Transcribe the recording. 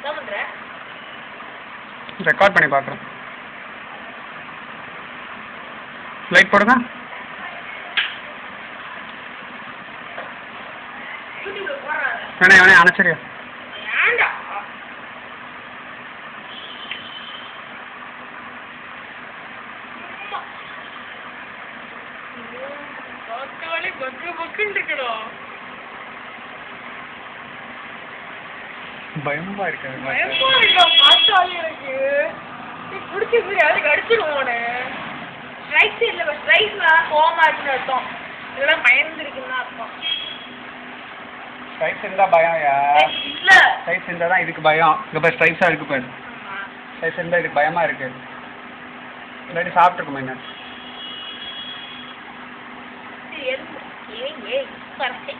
என்ன பண்ற? ரெக்கார்ட் பண்ணி பார்க்குறேன். லைட் போடுங்க. யூடியூப்ல போறாங்க. வேணே அணைச்சரியா. ஏண்டா? பாக்கவே பக்குன்னு இருக்கணும். பயமா இருக்கு. பயமா இருக்கா பார்த்தாலே எனக்கு. நீ பிடிச்சிருக்கு அதுக்கு அடிச்சிருவோனே. ஸ்ட்ரைக் இல்ல ஸ்ட்ரைக்னா கோவமா இருக்குன்னு அர்த்தம். இதெல்லாம் பயந்துருக்குன்னு அர்த்தம். ஸ்ட்ரைக்ஸ் இருந்தா பயம்யா. இல்ல ஸ்ட்ரைக்ஸ் இருந்தா தான் இதுக்கு பயம். இங்க பாரு ஸ்ட்ரைக்ஸா இருக்கு பாரு. ஸ்ட்ரைக்ஸ் இருந்தா இதுக்கு பயமா இருக்கு. இல்லாட்டி சாப்பிட்டுருக்குமா என்ன? ஏய் ஏய் பரவாயில்லை.